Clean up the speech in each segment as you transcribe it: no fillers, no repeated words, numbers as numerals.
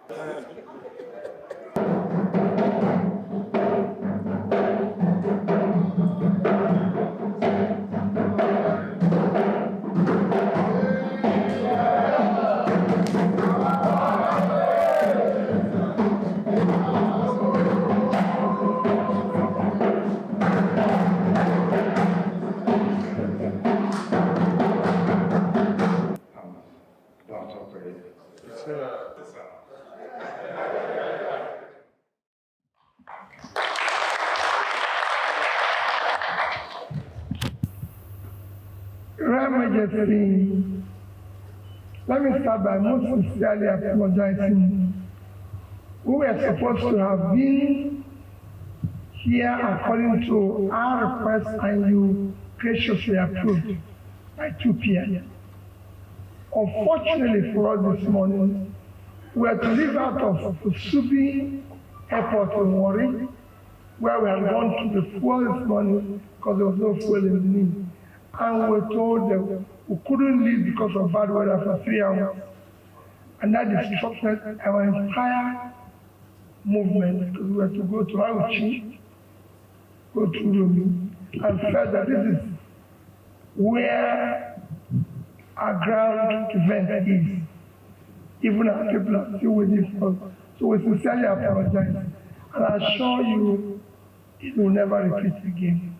Your Majesty, let me start by most sincerely apologizing. We were supposed to have been here according to our request, and you graciously approved by 2 p.m. Unfortunately for us this morning, we had to leave out of Subi Airport in Warri, where we had gone to the fuel this morning because there was no fuel in Benin. And we were told that we couldn't leave because of bad weather for 3 hours. And that disrupted our entire movement because we had to go to Auchi, go to Rumi, and felt that this is where our ground event is. Even our people are still waiting for us. So we sincerely apologize. And I assure you, it will never repeat again.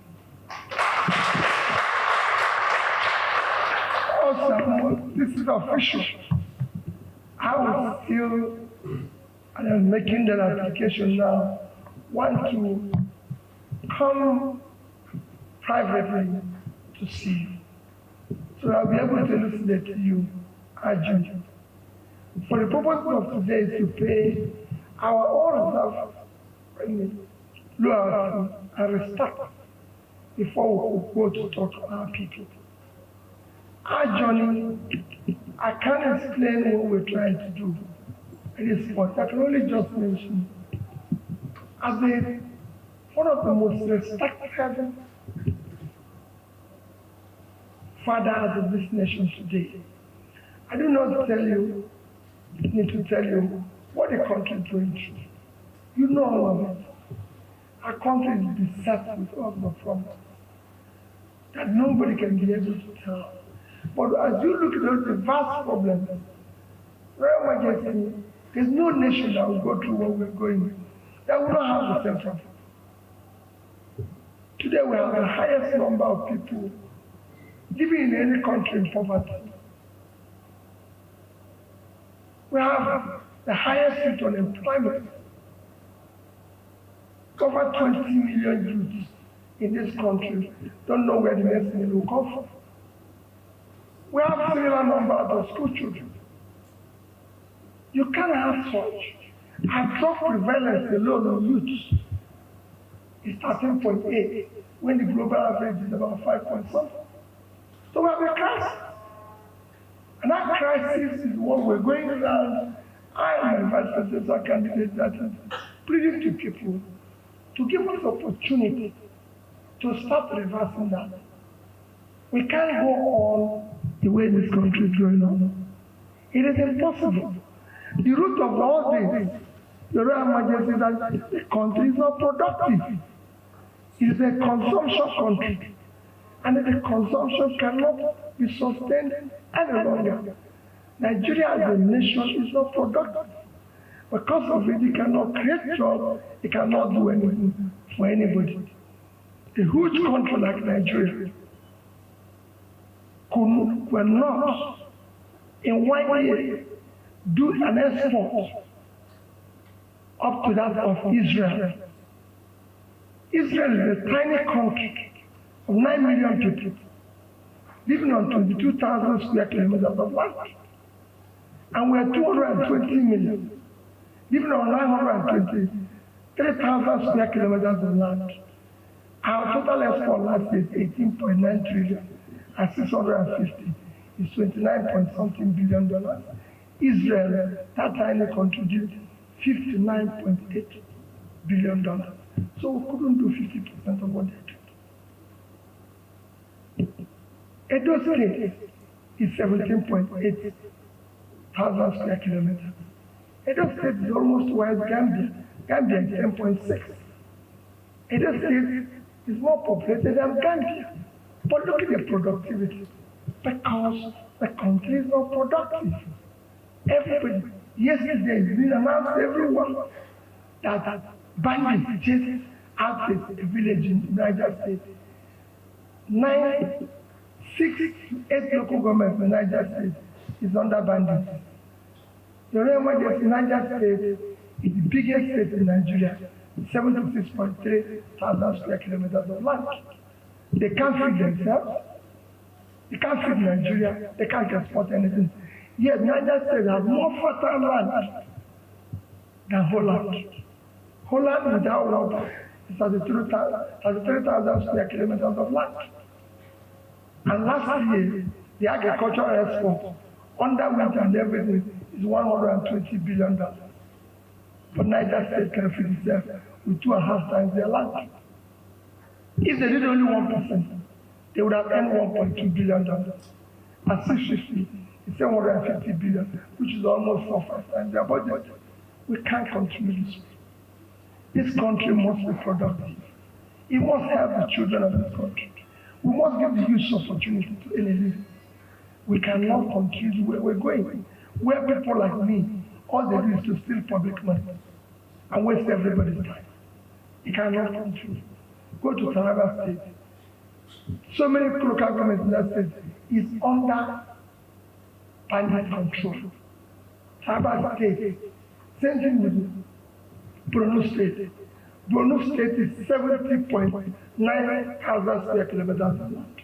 Also, this is official. I will still, and I'm making that application now, want to come privately to see you. So I'll be able to listen to you urgently. For the purpose of today is to pay our own reserve loyalty and respect before we go to talk to our people. Our journey, I can't explain what we're trying to do at this point. I can only just mention, as one of the most respected fathers of this nation today, I do not need to tell you what the country is going through. You know all of it. Our country is beset with all the problems that nobody can be able to tell. But as you look at the vast problems, Royal Majesty, there's no nation that will go through what we're going through that will not have the same problem. Today we have the highest number of people living in any country in poverty. We have the highest rate of unemployment. Over 20 million youths in this country don't know where the next meal will come from. We have similar numbers of school children. You can't have such. Our drug prevalence alone on youths is 13.8, when the global average is about 5.7. So we have a crisis. And that crisis is what we're going around. I and my vice presidential candidate that is pleading to people to give us opportunity to start reversing that. We can't go on the way this country is going on. It is impossible. The root of all this, the Royal Majesty, is that the country is not productive. It is a consumption country. And the consumption cannot be sustained any longer. Nigeria as a nation is not productive. Because of it, it cannot create jobs, it cannot do anything for anybody. A huge country like Nigeria will not, in 1 year, do an export up to that of Israel. Israel is a tiny country of 9 million people, living on 22,000 square kilometers of land. And we are 220 million, living on 923,000 square kilometers of land. Our total export last year is 18.9 trillion, and 650 is 29-point-something billion dollars. Israel, that tiny country, did $59.8 billion. So we couldn't do 50% of what they did. Edo State is 17.8 thousand square kilometers. Edo State is almost twice Gambia. Gambia is 10.6. Edo State is more populated than Gambia. But look at the productivity. Because the country is not productive. Everybody, yesterday, it's been announced everywhere that bandits just outside a village in Niger State. 6 to 8 local governments in Niger State is under bandits. The real emergency in Niger State is the biggest state in Nigeria, 76.3 thousand square kilometers of land. They can't feed themselves. They can't feed Nigeria. They can't export anything. Yet Niger State has more fertile land than Holland. Holland without water is 33,000 square kilometers of land. And last year, the agricultural export under winter and everything is $120 billion. But Niger State can feed itself with 2.5 times their land. If they did only 1%, they would have earned $1.2 billion. At 650, it's $750 billion, which is almost 4 times their budget. We can't continue this way. This country must be productive. It must help the children of this country. We must give the youth opportunity to earn a living. We cannot continue where we're going, where people like me, all they do is to steal public money and waste everybody's time. It cannot continue. Go to Taraba State. So many local governments in that state is under bandit control. Taraba State, same thing with Borno State. Borno State is 70.9 thousand square kilometers of land.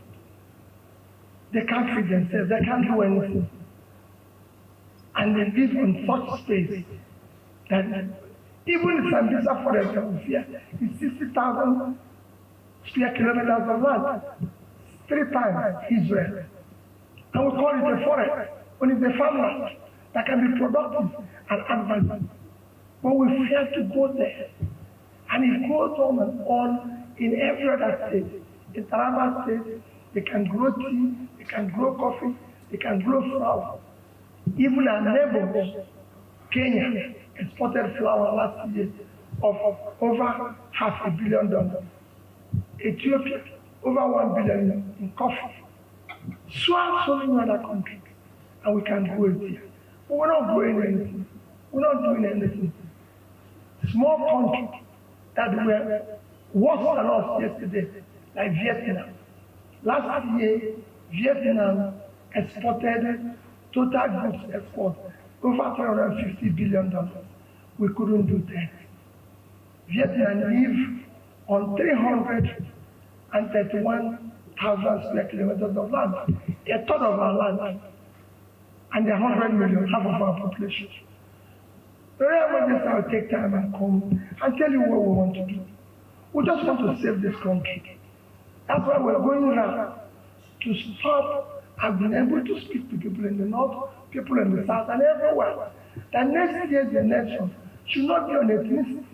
They can't feed themselves, they can't do anything. And they live in such space that even the Sambisa forest that we fear is 60,000 square kilometers of land, 3 times Israel. And we call it a forest, when it's a farmland that can be productive and add value. But we fear to go there. And it goes on and on in every other state. In Taraba State, they can grow tea, they can grow coffee, they can grow flour. Even our neighbors, Kenya, exported flour last year of over $500 million. Ethiopia, over $1 billion in coffee. So many other countries, and we can grow it here. But we're not growing anything. We're not doing anything. Small countries that were worse than us yesterday, like Vietnam. Last year, Vietnam exported total goods export over $350 billion. We couldn't do that. Vietnam live on 331,000 square kilometers of land, a third of our land, and 100 million, half of our population. The real emergency will take time and come and tell you what we want to do. We just want to save this country. That's why we're going around to stop and being able to speak to people in the north, people in the south, and everywhere. That next year the nation should not be on ethnicity,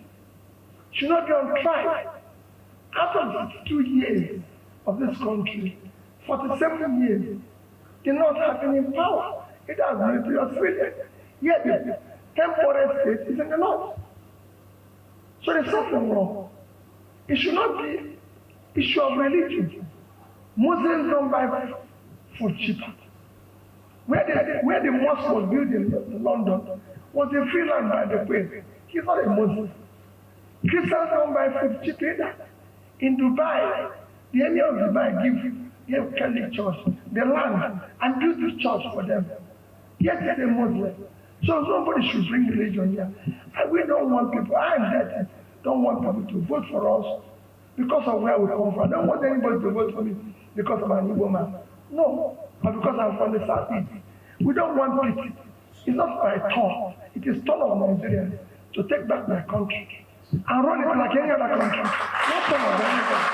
should not be on tribe. Out of 62 years of this country, 47 years, did not have any power. It has military Australia. Yet the temporary state is in the north. So there's something wrong. It should not be issue of religion. Muslims don't buy food cheaper. Where the mosque was built in London was a free land by the Queen. He's not a Muslim. Christians don't buy food cheap either. In Dubai, the emir of Dubai gave Catholic Church the land and built the church for them. Yet they're a Muslim. So nobody should bring religion here. And we don't want people, don't want people to vote for us because of where we come from. I don't want anybody to vote for me because I'm an Igbo man. No, but because I'm from the Southeast. We don't want pity. It's not my turn. It is turn of Nigerians to take back my country and run it like any other country. Not turn of anybody.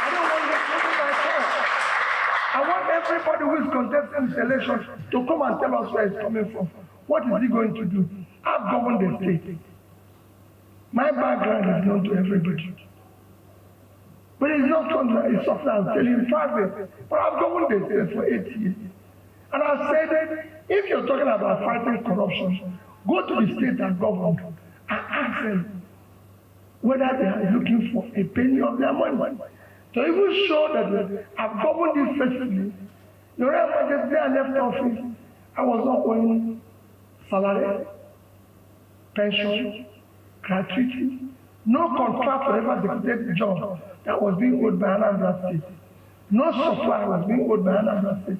I don't want this to be my turn. I want everybody who is contesting this election to come and tell us where it's coming from. What is he going to do? I've governed the state. My background is known to everybody. But it's not something, it's something I'm telling you private. But I've governed the state for 8 years. And I said that if you're talking about fighting corruption, Go to the state and government and ask them whether they are looking for a penny of their money. To even show that I've governed this faithfully. Your Majesty, I left office, I was not owing salary, pension, gratuity, no contract for ever executed job that was being owed by Anambra State. No supply was being owed by Anambra State.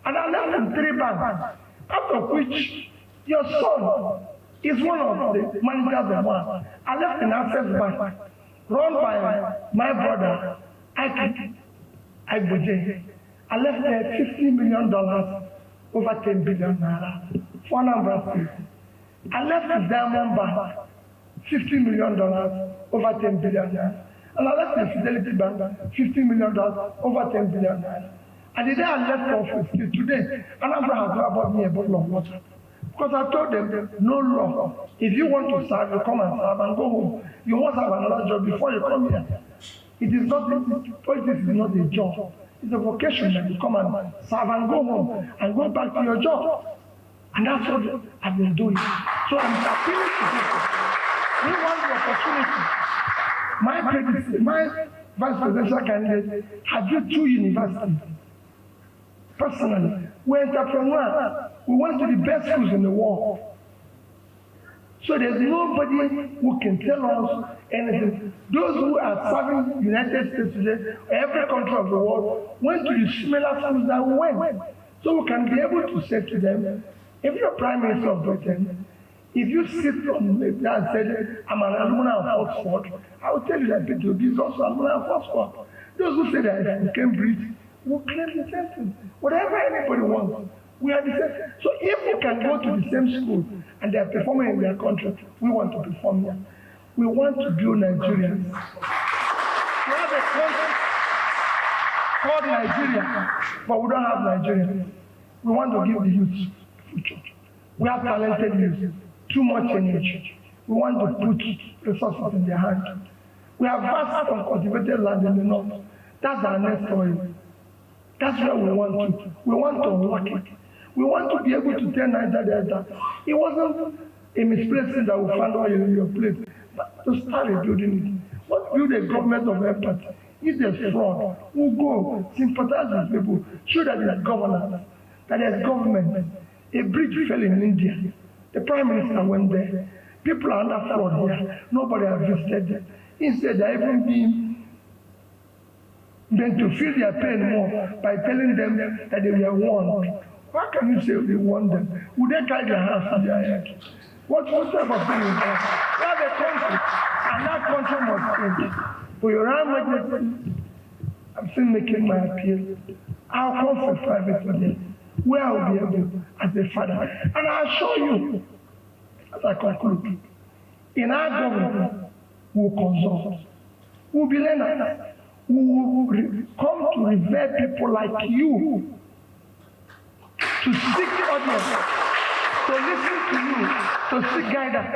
And I left in 3 banks, out of which your son is one of the managers of one. I left in Access Bank, run by my brother, Agboje. I left there $50 million, over 10 billion naira for Anambra State. I left the Diamond Bank, $50 million, over 10 billion naira. And I left the Fidelity Bank, $50 million, over 10 billion naira. And the day I left office, till today, Anambra has not bought me a bottle of water. Because I told them, no law. If you want to serve, you come and serve and go home. You must have another job before you come here. It is not, politics is not a job. It's a vocation that you come and serve and go home and go back to your job. And that's what I've been doing. So I'm appealing to people. We want the opportunity. My vice presidential candidate had built 2 universities. Personally, we're entrepreneurs. We went to the best schools in the world. So there's nobody who can tell us anything. Those who are serving the United States today, every country of the world, went to the similar schools that we went. So we can be able to say to them, if you're Prime Minister of Britain, if you sit on the and say, I'm an alumni of Oxford, I will tell you that Peter is also an alumni of Oxford. Those who say that from Cambridge will claim the same thing. Whatever anybody wants, we are the same. So if we can go to the same school and they are performing in their country, we want to perform here. We want to build Nigerians. We have a country called Nigeria, but we don't have Nigerians. We want to give the youth future. We have talented youth, too much energy. We want to put resources in their hands. We have vast uncultivated land in the north. That's our next oil. That's where we want to. We want to unlock it. We want to be able to tell Nigeria that it wasn't a misplacing that we found oil in your place, but to start rebuilding it. Let's build a government of empathy. If there's fraud, we'll go sympathize with people, show that there's governance, that there's government. A bridge fell in India. The Prime Minister went there. People are under fraud here. Nobody has visited them. Instead, they're even being meant to feel their pain more by telling them that they were warned. How can you say they warned them? Would they carry their hands to their head? What type of thing is that? We have a country, and that country must change. For your own Majesty, I'm still making my appeal. I'll come for private today, where I'll be able, as a father. And I'll show you, as I conclude, in our government, we'll consult. We'll be learners. We will come to revere people like you, to seek audience, to listen to you, to seek guidance.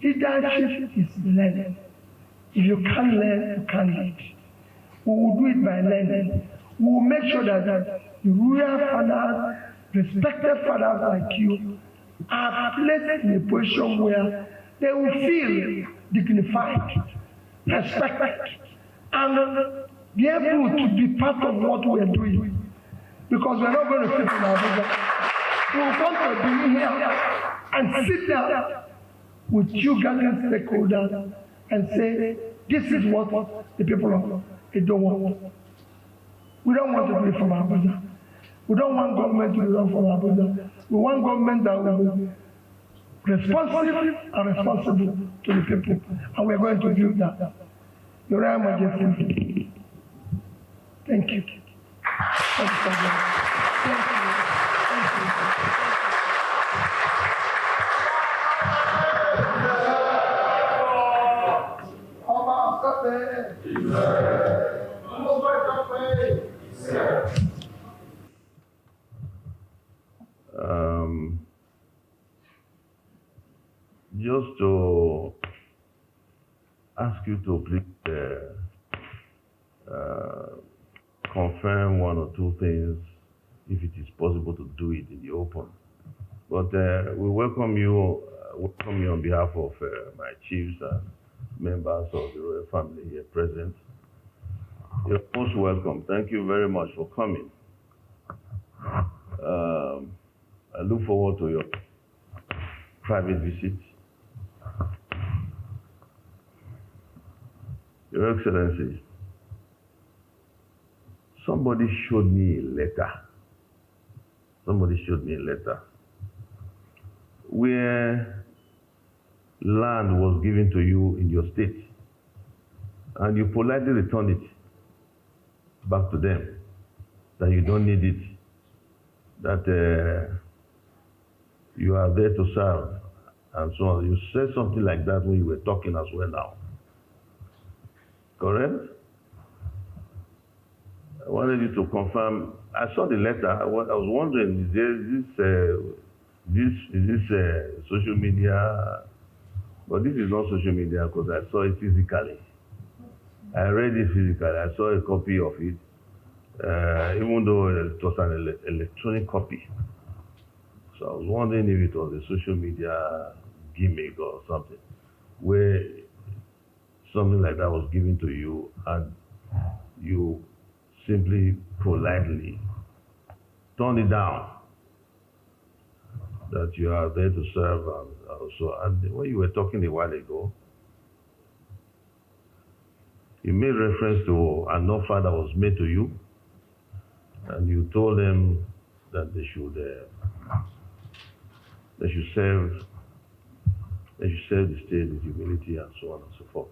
Leadership is learning. If you can't learn, you can't lead. We will do it by learning. We will make sure that the royal fathers, respected fathers like you, are placed in a position where they will feel dignified, respected, and be able to be part of what we are doing. Because we're not going to sit in our business. We will come to Benin here and sit down with you gathering stakeholders and say, this is what the people of Edo want. We don't want to do it from Abuja. We don't want government to do it from Abuja. We want government that will be responsive and responsible to the people. And we're going to do that. Your Royal Majesty, thank you. Thank you. Thank you. Just to ask you to please confirm one or two things, if it is possible to do it in the open. But we welcome you on behalf of my chiefs and members of the royal family here present. You're most welcome. Thank you very much for coming. I look forward to your private visit. Your Excellency, somebody showed me a letter. Somebody showed me a letter where land was given to you in your state, and you politely returned it back to them, that you don't need it, that you are there to serve, and so on. You said something like that when you were talking as well now. Correct? I wanted you to confirm. I saw the letter. I was wondering, is this social media? But this is not social media because I saw it physically. I read it physically. I saw a copy of it, even though it was an electronic copy. So I was wondering if it was a social media gimmick or something, where something like that was given to you and you simply politely turned it down, that you are there to serve and also. And when you were talking a while ago, you made reference to an offer that was made to you, and you told them that they should serve the state with humility and so on and so forth.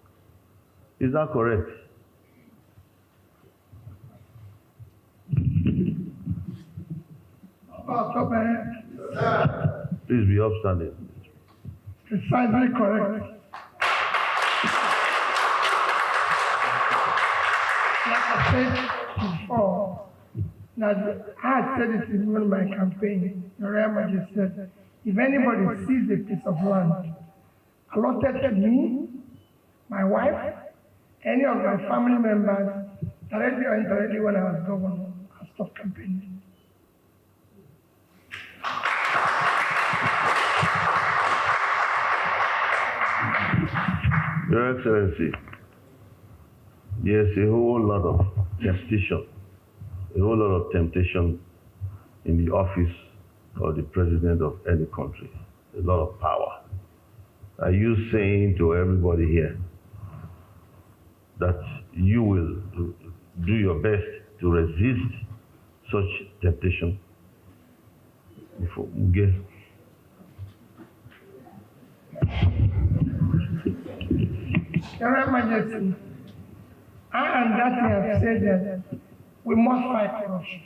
Is that correct? Please be upstanding. Precisely correct. Like I said before, that I had said it in my campaign. Your Royal Majesty said, if anybody sees a piece of land allotted to me, my wife, any of my family members, directly or indirectly when I was governor, I stopped campaigning. Your Excellency, there's a whole lot of temptation in the office of the president of any country, a lot of power. Are you saying to everybody here that you will do your best to resist such temptation? Your Royal Majesty, I and that have said that we must fight corruption.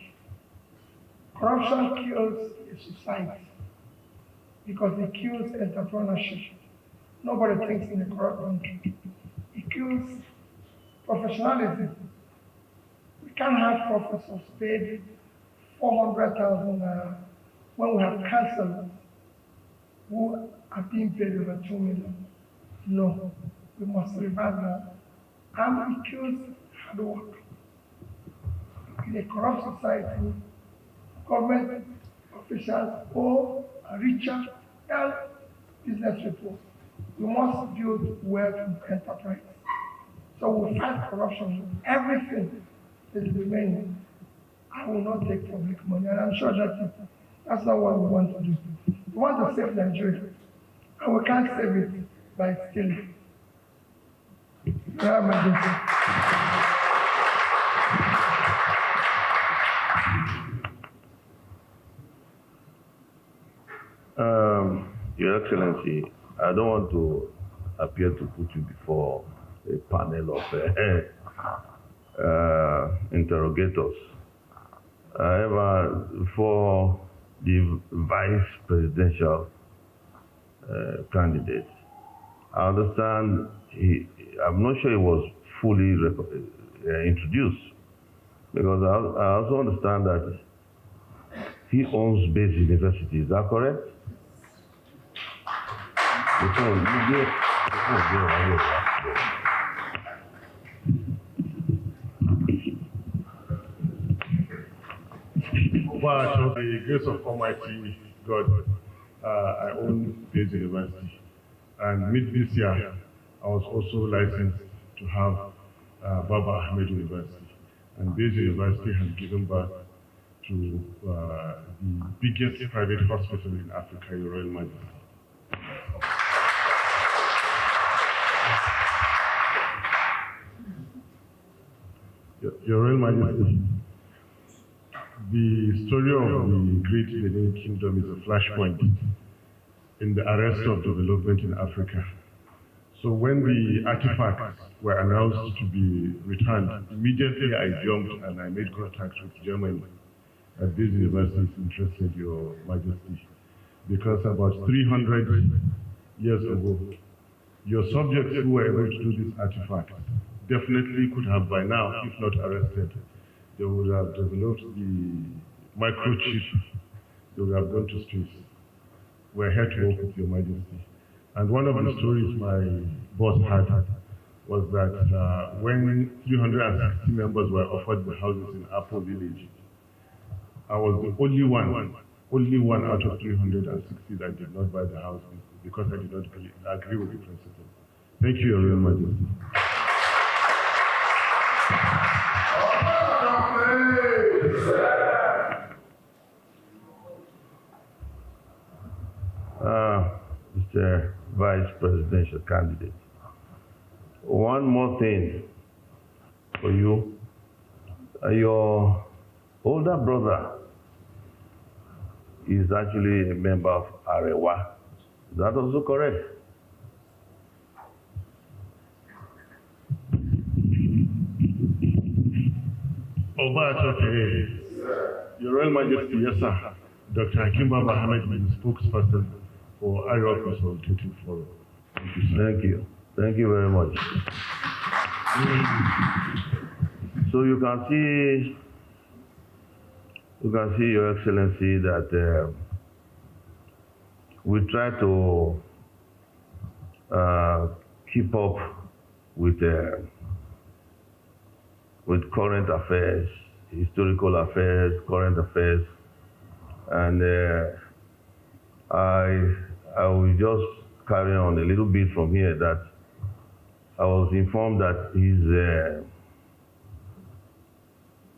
Corruption kills a society because it kills entrepreneurship. Nobody thinks in a corrupt country. It kills professionalism. We can't have professors paid 400,000 when we have councillors who are being paid over 2 million. No, we must reverse that. And it kills hard work. In a corrupt society, government officials or richer than business people. We must build wealth and enterprise. So we fight corruption. Everything is remaining. I will not take public money, and I'm sure that's not what we want to do. We want to save Nigeria, and we can't save it by stealing. Your Excellency, I don't want to appear to put you before a panel of interrogators. However, for the vice presidential candidate, I understand I'm not sure he was fully introduced, because I also understand that he owns Base University. Is that correct? By the grace of Almighty God, I own Benin University. And mid this year, I was also licensed to have Baba Ahmed University. And Benin University has given birth to the biggest private hospital in Africa, Your Royal Majesty. Your Royal Majesty, the story of the great Benin Kingdom is a flashpoint in the arrest of development in Africa. So when the artifacts were announced to be returned, immediately I jumped and I made contact with Germany. At this university is interested, Your Majesty, because about 300 years ago, your subjects who were able to do this artifact definitely could have by now, if not arrested, they would have developed the microchip, they would have gone to space. We're here to work with Your Majesty. And one of the stories my boss had was that when 360 members were offered the houses in Apple Village, I was the only one out of 360 that did not buy the house because I did not agree with the principle. Thank you, Your Royal Majesty. Mr. Vice Presidential Candidate, one more thing for you. Your older brother is actually a member of Arewa. Is that also correct? Your Royal Majesty, yes sir. Dr. Hakim Baba Ahmed is the spokesperson for Arewa Consultative Forum. Thank you. Thank you very much. So you can see, Your Excellency, that we try to keep up with current affairs, historical affairs, current affairs, and I will just carry on a little bit from here that I was informed that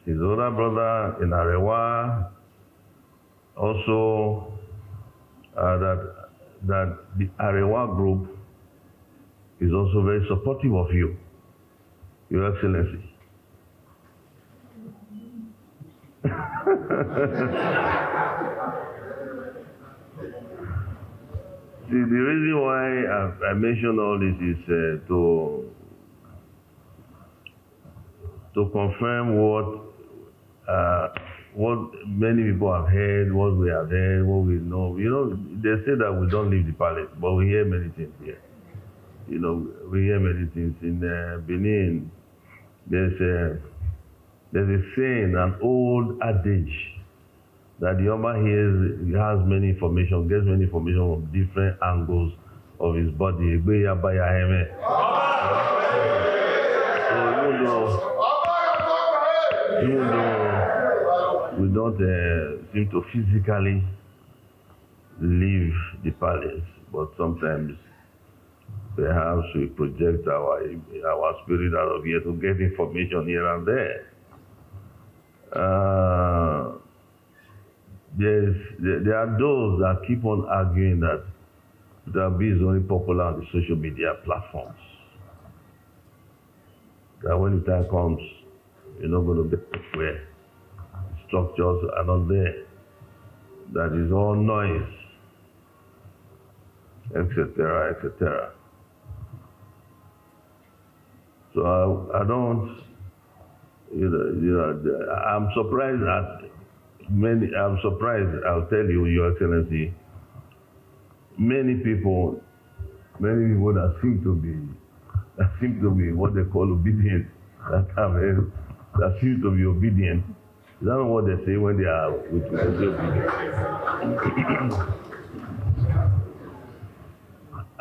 his older brother in Arewa also that the Arewa group is also very supportive of you, Your Excellency. See, the reason why I mention all this is to confirm what many people have heard, what we have heard, what we know. You know, they say that we don't leave the palace, but we hear many things here. You know, we hear many things. In Benin, there's a saying, an old adage, that the Oba has many information, gets many information from different angles of his body. So even though we don't seem to physically leave the palace, but sometimes perhaps we project our spirit out of here to get information here and there. There are those that keep on arguing that Dabi is only popular on the social media platforms. That when the time comes, you're not going to get where structures are not there. That is all noise, etc., etc. So I don't, I'm surprised at I'm surprised, I'll tell you, Your Excellency, many people that seem to be what they call obedient, that seem to be obedient. Is that what they say when they are with obedient?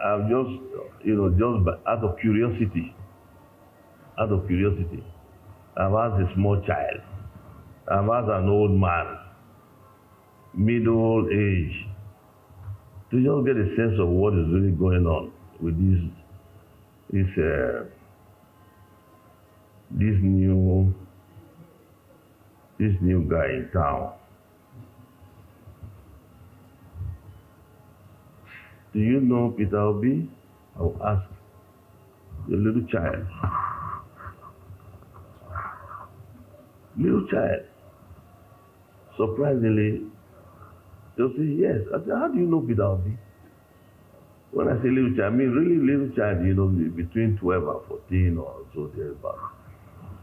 I'm just out of curiosity, I've asked a small child, I've asked an old man, middle age, to just get a sense of what is really going on with this new guy in town. Do you know Peter Obi? I will ask the little child. Little child. Surprisingly, they'll say yes. I said, how do you know Peter Obi? When I say little child, I mean really little child, between 12 and 14 or so thereabout.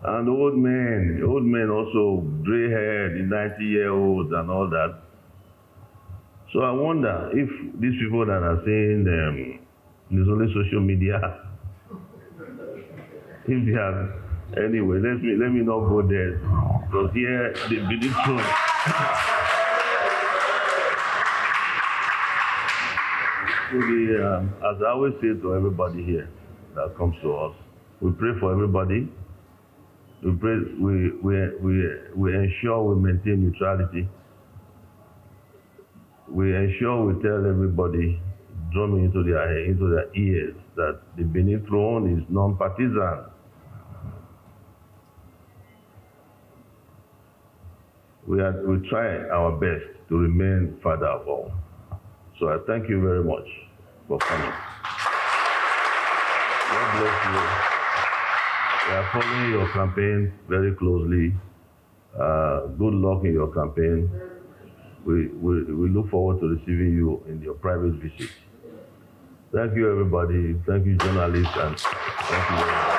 And old men also, gray-haired, 90-year-olds and all that. So I wonder if these people that are saying there's only social media, if they are, anyway, let me not go there. Because here, the Benin throne. So as I always say to everybody here that comes to us, we pray for everybody. We pray, we ensure we maintain neutrality. We ensure we tell everybody, drumming into their ears, that the Benin throne is non-partisan. We try our best to remain father of all. So I thank you very much for coming. God bless you. We are following your campaign very closely. Good luck in your campaign. We look forward to receiving you in your private visit. Thank you, everybody. Thank you, journalists, and thank you very much.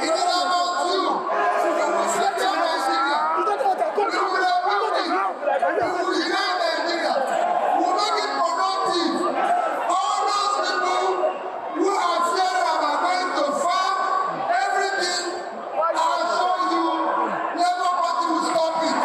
It is about you. You will secure Nigeria. You will empower it. You will unite Nigeria. You will make it productive. All those people who are fearing about going to farm, everything, I assure you, Labour Party will stop it.